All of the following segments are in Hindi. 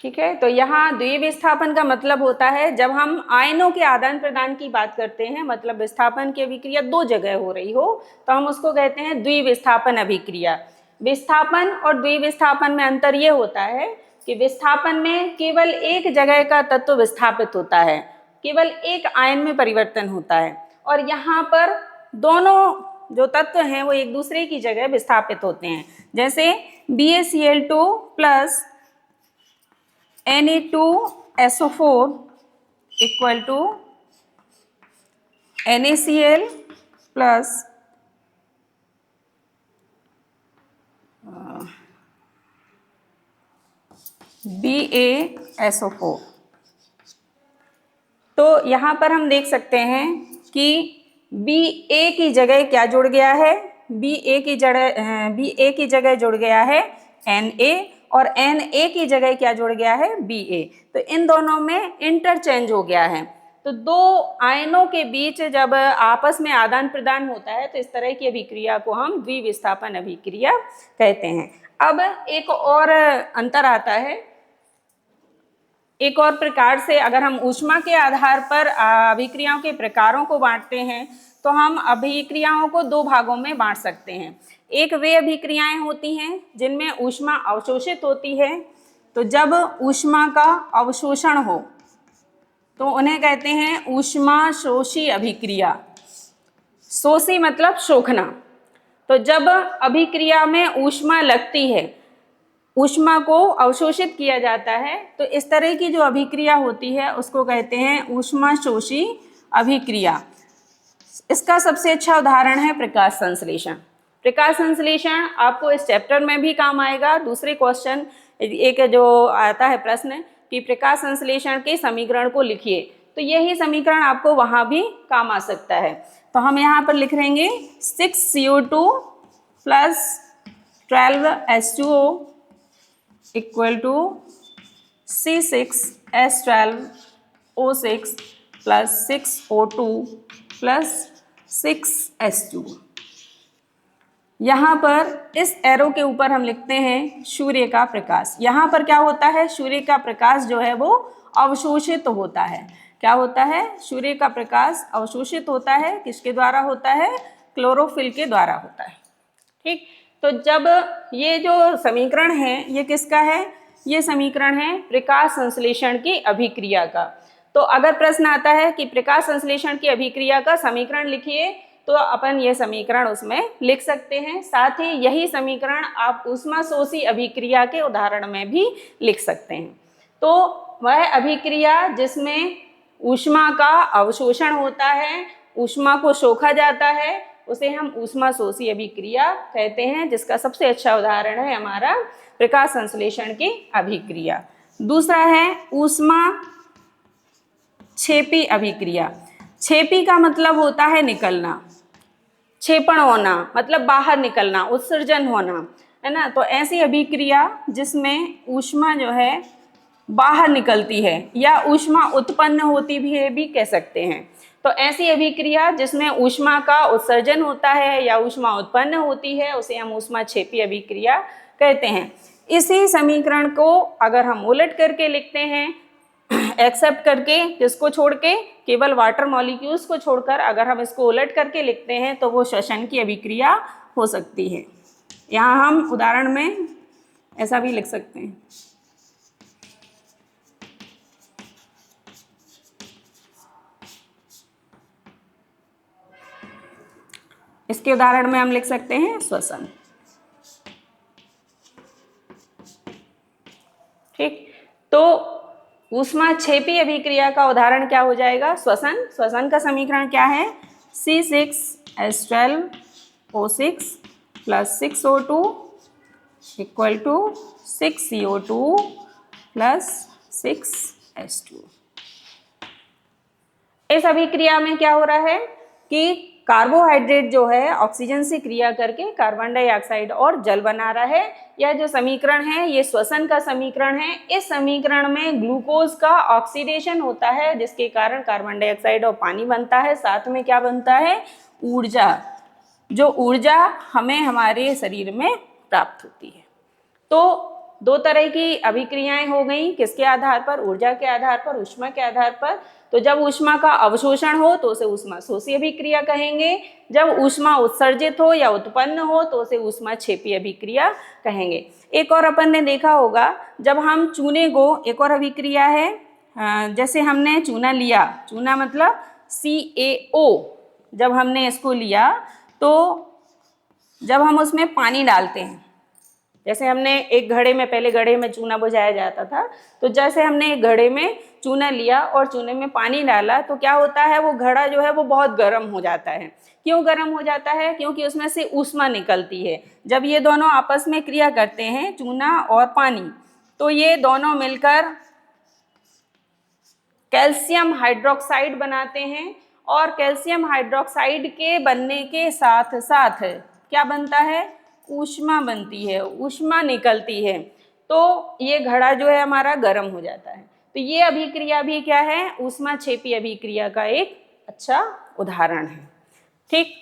ठीक है, तो यहाँ द्विविस्थापन का मतलब होता है जब हम आयनों के आदान प्रदान की बात करते हैं, मतलब विस्थापन की अभिक्रिया दो जगह हो रही हो तो हम उसको कहते हैं द्विविस्थापन अभिक्रिया। विस्थापन और द्विविस्थापन में अंतर ये होता है कि विस्थापन में केवल एक जगह का तत्व विस्थापित होता है, केवल एक आयन में परिवर्तन होता है, और यहाँ पर दोनों जो तत्व हैं वो एक दूसरे की जगह विस्थापित होते हैं। जैसे BaCl2 plus Na2SO4 equal to NaCl plus BaSO4। तो यहाँ पर हम देख सकते हैं कि Ba की जगह क्या जुड़ गया है, Ba की जगह जुड़ गया है Na, और Na की जगह क्या जुड़ गया है, Ba। तो इन दोनों में इंटरचेंज हो गया है। तो दो आयनों के बीच जब आपस में आदान प्रदान होता है तो इस तरह की अभिक्रिया को हम द्विविस्थापन अभिक्रिया कहते हैं। अब एक और अंतर आता है, एक और प्रकार से अगर हम ऊष्मा के आधार पर अभिक्रियाओं के प्रकारों को बांटते हैं तो हम अभिक्रियाओं को दो भागों में बांट सकते हैं। एक वे अभिक्रियाएं होती हैं जिनमें ऊष्मा अवशोषित होती है, तो जब ऊष्मा का अवशोषण हो तो उन्हें कहते हैं ऊष्मा शोषी अभिक्रिया। शोषी मतलब सोखना। तो जब अभिक्रिया में ऊष्मा लगती है, ऊष्मा को अवशोषित किया जाता है, तो इस तरह की जो अभिक्रिया होती है उसको कहते हैं ऊष्मा शोषी अभिक्रिया। इसका सबसे अच्छा उदाहरण है प्रकाश संश्लेषण। प्रकाश संश्लेषण आपको इस चैप्टर में भी काम आएगा। दूसरे क्वेश्चन एक जो आता है प्रश्न कि प्रकाश संश्लेषण के समीकरण को लिखिए, तो यही समीकरण आपको वहां भी काम आ सकता है। तो हम यहाँ पर लिख लेंगे 6CO2 plus 12H2O equal to C6H12O6 plus 6O2 plus 6H2। यहाँ पर इस एरो के ऊपर हम लिखते हैं सूर्य का प्रकाश। यहाँ पर क्या होता है, सूर्य का प्रकाश जो है वो अवशोषित होता है। क्या होता है, सूर्य का प्रकाश अवशोषित होता है। किसके द्वारा होता है, क्लोरोफिल के द्वारा होता है। ठीक, तो जब ये जो समीकरण है ये किसका है, ये समीकरण है प्रकाश संश्लेषण की अभिक्रिया का। तो अगर प्रश्न आता है कि प्रकाश संश्लेषण की अभिक्रिया का समीकरण लिखिए, तो अपन ये समीकरण उसमें लिख सकते हैं। साथ ही यही समीकरण आप ऊष्मा शोषी अभिक्रिया के उदाहरण में भी लिख सकते हैं। तो वह अभिक्रिया जिसमें ऊष्मा का अवशोषण होता है, ऊष्मा को सोखा जाता है, उसे हम ऊष्मा शोषी अभिक्रिया कहते हैं, जिसका सबसे अच्छा उदाहरण है हमारा प्रकाश संश्लेषण की अभिक्रिया। दूसरा है ऊष्मा क्षेपी अभिक्रिया। क्षेपी का मतलब होता है निकलना, क्षेपण होना मतलब बाहर निकलना, उत्सर्जन होना, है ना। तो ऐसी अभिक्रिया जिसमें ऊष्मा जो है बाहर निकलती है या ऊष्मा उत्पन्न होती भी कह सकते हैं। तो ऐसी अभिक्रिया जिसमें ऊष्मा का उत्सर्जन होता है या ऊष्मा उत्पन्न होती है उसे हम ऊष्मा क्षेपी अभिक्रिया कहते हैं। इसी समीकरण को अगर हम उलट करके लिखते हैं, एक्सेप्ट करके, जिसको छोड़ के केवल वाटर मॉलिक्यूल्स को छोड़कर अगर हम इसको उलट करके लिखते हैं तो वो श्वसन की अभिक्रिया हो सकती है। यहाँ हम उदाहरण में ऐसा भी लिख सकते हैं। इसके उदाहरण में हम लिख सकते हैं श्वसन। ठीक, तो ऊष्मा क्षेपी अभिक्रिया का उदाहरण क्या हो जाएगा, श्वसन। श्वसन का समीकरण क्या है, C6H12O6 plus 6O2 equal to 6CO2 plus 6H2। इस अभिक्रिया में क्या हो रहा है कि कार्बोहाइड्रेट जो है ऑक्सीजन से क्रिया करके कार्बन डाइऑक्साइड और जल बना रहा है। यह जो समीकरण है ये श्वसन का समीकरण है। इस समीकरण में ग्लूकोज का ऑक्सीडेशन होता है जिसके कारण कार्बन डाइऑक्साइड और पानी बनता है। साथ में क्या बनता है, ऊर्जा, जो ऊर्जा हमें हमारे शरीर में प्राप्त होती है। तो दो तरह की अभिक्रियाएं हो गई, किसके आधार पर? ऊर्जा के आधार पर, ऊष्मा के आधार पर। तो जब ऊष्मा का अवशोषण हो तो उसे ऊष्माशोषी अभिक्रिया कहेंगे, जब ऊष्मा उत्सर्जित हो या उत्पन्न हो तो उसे ऊष्माक्षेपी अभिक्रिया कहेंगे। एक और अपन ने देखा होगा, जब हम चूने को, एक और अभिक्रिया है, जैसे हमने चूना लिया, चूना मतलब CaO, जब हमने इसको लिया तो जब हम उसमें पानी डालते हैं, जैसे हमने एक घड़े में, पहले घड़े में चूना बुझाया जाता था, तो जैसे हमने एक घड़े में चूना लिया और चूने में पानी डाला तो क्या होता है, वो घड़ा जो है वो बहुत गर्म हो जाता है। क्यों गर्म हो जाता है? क्योंकि उसमें से ऊष्मा निकलती है। जब ये दोनों आपस में क्रिया करते हैं, चूना और पानी, तो ये दोनों मिलकर कैल्शियम हाइड्रोक्साइड बनाते हैं, और कैल्शियम हाइड्रोक्साइड के बनने के साथ साथ क्या बनता है? ऊष्मा बनती है, ऊष्मा निकलती है, तो ये घड़ा जो है हमारा गर्म हो जाता है। तो ये अभिक्रिया भी क्या है? ऊष्माक्षेपी अभिक्रिया का एक अच्छा उदाहरण है। ठीक,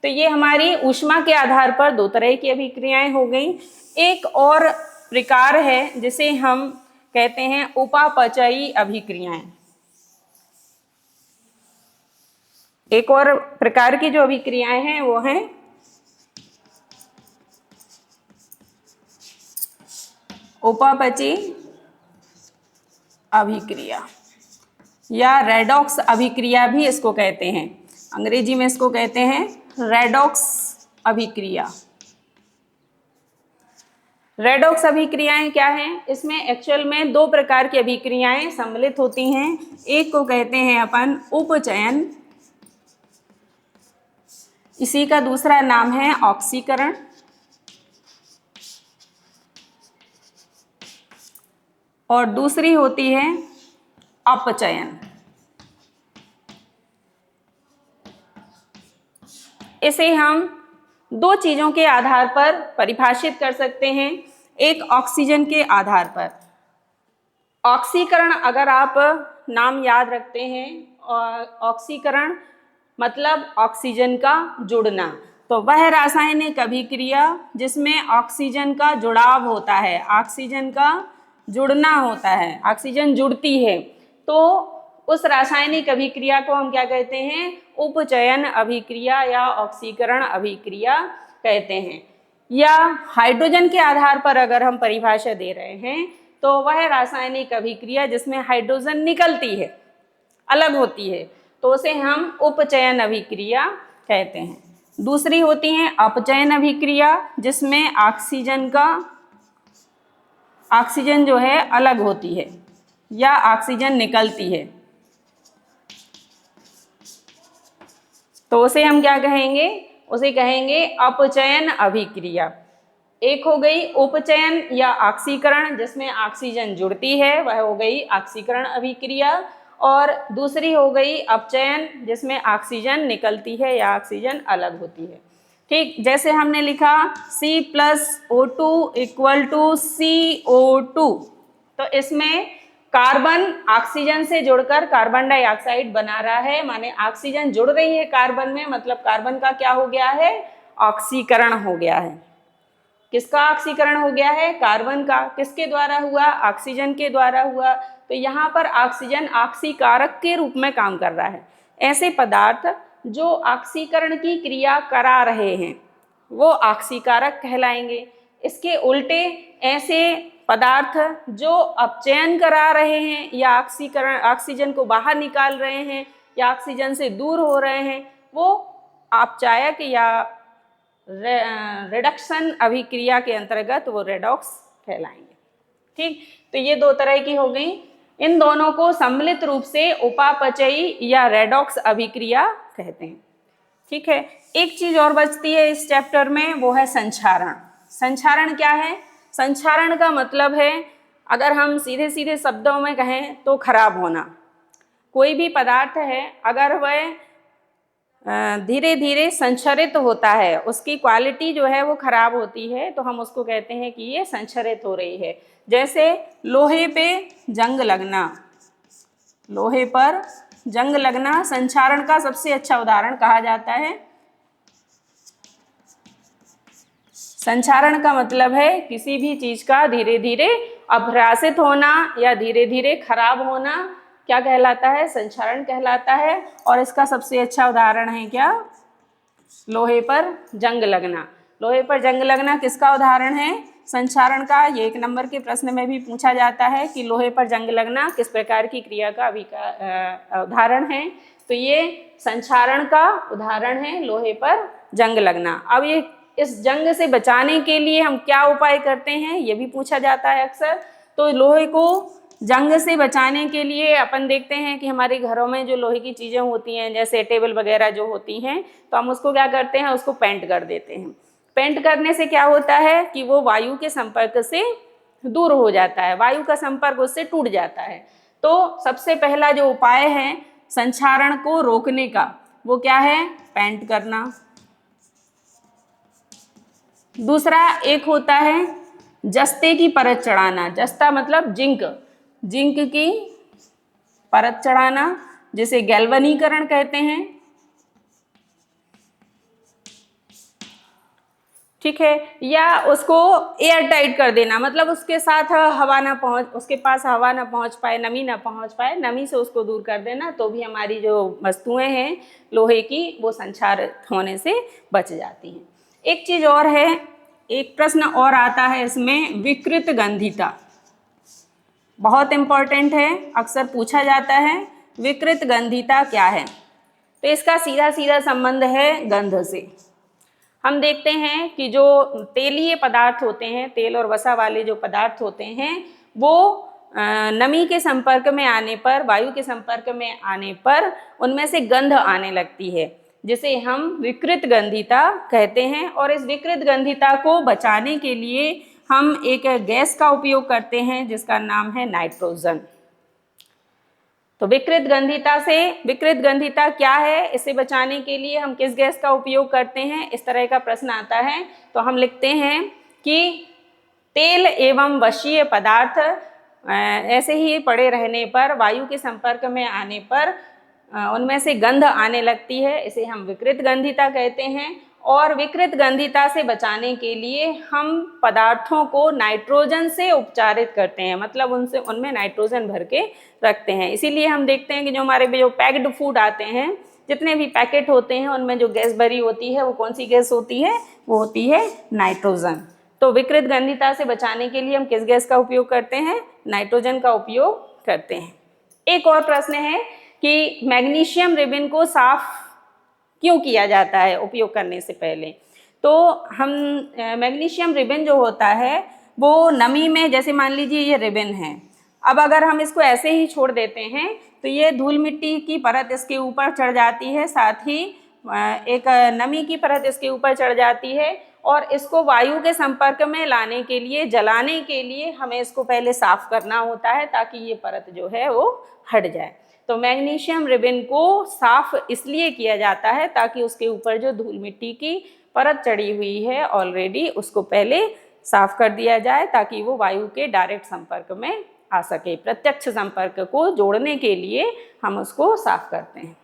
तो ये हमारी ऊष्मा के आधार पर दो तरह की अभिक्रियाएं हो गई। एक और प्रकार है जिसे हम कहते हैं उपापचयी अभिक्रियाएं। एक और प्रकार की जो अभिक्रियाएं हैं वो हैं उपापचयी अभिक्रिया या रेडॉक्स अभिक्रिया भी इसको कहते हैं। अंग्रेजी में इसको कहते हैं रेडॉक्स अभिक्रिया। रेडॉक्स अभिक्रियाएं क्या हैं? इसमें एक्चुअल में दो प्रकार की अभिक्रियाएं सम्मिलित होती हैं। एक को कहते हैं अपन उपचयन, इसी का दूसरा नाम है ऑक्सीकरण, और दूसरी होती है अपचयन। इसे हम दो चीजों के आधार पर परिभाषित कर सकते हैं। एक ऑक्सीजन के आधार पर। ऑक्सीकरण अगर आप नाम याद रखते हैं, ऑक्सीकरण मतलब ऑक्सीजन का जुड़ना, तो वह रासायनिक अभिक्रिया जिसमें ऑक्सीजन का जुड़ाव होता है, ऑक्सीजन का जुड़ना होता है, ऑक्सीजन जुड़ती है, तो उस रासायनिक अभिक्रिया को हम क्या कहते हैं? उपचयन अभिक्रिया या ऑक्सीकरण अभिक्रिया कहते हैं। या हाइड्रोजन के आधार पर अगर हम परिभाषा दे रहे हैं तो वह रासायनिक अभिक्रिया जिसमें हाइड्रोजन निकलती है, अलग होती है, तो उसे हम उपचयन अभिक्रिया कहते हैं। दूसरी होती है अपचयन अभिक्रिया जिसमें ऑक्सीजन जो है अलग होती है या ऑक्सीजन निकलती है, तो उसे हम क्या कहेंगे? उसे कहेंगे अपचयन अभिक्रिया। एक हो गई उपचयन या ऑक्सीकरण जिसमें ऑक्सीजन जुड़ती है, वह हो गई ऑक्सीकरण अभिक्रिया, और दूसरी हो गई अपचयन जिसमें ऑक्सीजन निकलती है या ऑक्सीजन अलग होती है। ठीक, जैसे हमने लिखा C+O2 = CO2, तो इसमें कार्बन ऑक्सीजन से जुड़कर कार्बन डाइऑक्साइड बना रहा है, माने ऑक्सीजन जुड़ रही है कार्बन में, मतलब कार्बन का क्या हो गया है? ऑक्सीकरण हो गया है। किसका ऑक्सीकरण हो गया है? कार्बन का। किसके द्वारा हुआ? ऑक्सीजन के द्वारा हुआ। तो यहाँ पर ऑक्सीजन ऑक्सीकारक के रूप में काम कर रहा है। ऐसे पदार्थ जो ऑक्सीकरण की क्रिया करा रहे हैं वो ऑक्सीकारक कहलाएंगे। इसके उल्टे ऐसे पदार्थ जो अपचयन करा रहे हैं या ऑक्सीजन को बाहर निकाल रहे हैं या ऑक्सीजन से दूर हो रहे हैं, वो अपचायक या रिडक्शन अभिक्रिया के अंतर्गत वो रेडॉक्स कहलाएंगे। ठीक, तो ये दो तरह की हो गई। इन दोनों को सम्मिलित रूप से उपापचयी या रेडॉक्स अभिक्रिया कहते हैं। ठीक है, एक चीज और बचती है इस चैप्टर में, वो है संक्षारण। संक्षारण क्या है? संक्षारण का मतलब है, अगर हम सीधे सीधे शब्दों में कहें तो खराब होना। कोई भी पदार्थ है अगर वह धीरे धीरे संक्षरित होता है, उसकी क्वालिटी जो है वो खराब होती है, तो हम उसको कहते हैं कि ये संक्षरित हो रही है। जैसे लोहे पे जंग लगना, लोहे पर जंग लगना संक्षारण का सबसे अच्छा उदाहरण कहा जाता है। संक्षारण का मतलब है किसी भी चीज का धीरे धीरे अभ्रासित होना या धीरे धीरे खराब होना क्या कहलाता है, संक्षारण कहलाता है। और इसका सबसे अच्छा उदाहरण है क्या, लोहे पर जंग लगना। लोहे पर जंग लगना किसका उदाहरण है, संक्षारण का। ये 1 नंबर के प्रश्न में भी पूछा जाता है कि लोहे पर जंग लगना किस प्रकार की क्रिया का उदाहरण है, तो ये संक्षारण का उदाहरण है, लोहे पर जंग लगना। अब ये इस जंग से बचाने के लिए हम क्या उपाय करते हैं, ये भी पूछा जाता है अक्सर। तो लोहे को जंग से बचाने के लिए अपन देखते हैं कि हमारे घरों में जो लोहे की चीज़ें होती हैं, जैसे टेबल वगैरह जो होती हैं, तो हम उसको क्या करते हैं, उसको पेंट कर देते हैं। पेंट करने से क्या होता है कि वो वायु के संपर्क से दूर हो जाता है, वायु का संपर्क उससे टूट जाता है। तो सबसे पहला जो उपाय है संक्षारण को रोकने का, वो क्या है, पेंट करना। दूसरा एक होता है जस्ते की परत चढ़ाना। जस्ता मतलब जिंक, जिंक की परत चढ़ाना, जिसे गैल्वनीकरण कहते हैं। ठीक है, या उसको एयर टाइट कर देना, मतलब उसके साथ हवा ना पहुंच, उसके पास हवा ना पहुंच पाए, नमी ना पहुंच पाए, नमी से उसको दूर कर देना, तो भी हमारी जो वस्तुएं हैं लोहे की वो संक्षारित होने से बच जाती हैं। एक चीज और है, एक प्रश्न और आता है इसमें, विकृत गंधिता, बहुत इंपॉर्टेंट है, अक्सर पूछा जाता है। विकृत गंधिता क्या है, तो इसका सीधा सीधा संबंध है गंध से। हम देखते हैं कि जो तेलीय पदार्थ होते हैं, तेल और वसा वाले जो पदार्थ होते हैं, वो नमी के संपर्क में आने पर, वायु के संपर्क में आने पर उनमें से गंध आने लगती है, जिसे हम विकृत गंधिता कहते हैं। और इस विकृत गंधिता को बचाने के लिए हम एक गैस का उपयोग करते हैं जिसका नाम है नाइट्रोजन। तो विकृत गंधिता क्या है, इसे बचाने के लिए हम किस गैस का उपयोग करते हैं, इस तरह का प्रश्न आता है। तो हम लिखते हैं कि तेल एवं वशीय पदार्थ ऐसे ही पड़े रहने पर, वायु के संपर्क में आने पर उनमें से गंध आने लगती है, इसे हम विकृत गंधिता कहते हैं। और विकृत गंधिता से बचाने के लिए हम पदार्थों को नाइट्रोजन से उपचारित करते हैं, मतलब उनमें नाइट्रोजन भर के रखते हैं। इसीलिए हम देखते हैं कि जो हमारे जो पैक्ड फूड आते हैं, जितने भी पैकेट होते हैं, उनमें जो गैस भरी होती है वो कौन सी गैस होती है, वो होती है नाइट्रोजन। तो विकृत गंधिता से बचाने के लिए हम किस गैस का उपयोग करते हैं, नाइट्रोजन का उपयोग करते हैं। एक और प्रश्न है कि मैग्नीशियम रिबन को साफ क्यों किया जाता है उपयोग करने से पहले। तो हम मैग्नीशियम रिबन जो होता है वो नमी में, जैसे मान लीजिए ये रिबन है, अब अगर हम इसको ऐसे ही छोड़ देते हैं तो ये धूल मिट्टी की परत इसके ऊपर चढ़ जाती है, साथ ही एक नमी की परत इसके ऊपर चढ़ जाती है, और इसको वायु के संपर्क में लाने के लिए, जलाने के लिए हमें इसको पहले साफ करना होता है ताकि ये परत जो है वो हट जाए। तो मैग्नीशियम रिबन को साफ इसलिए किया जाता है ताकि उसके ऊपर जो धूल मिट्टी की परत चढ़ी हुई है ऑलरेडी, उसको पहले साफ कर दिया जाए ताकि वो वायु के डायरेक्ट संपर्क में आ सके। प्रत्यक्ष संपर्क को जोड़ने के लिए हम उसको साफ करते हैं।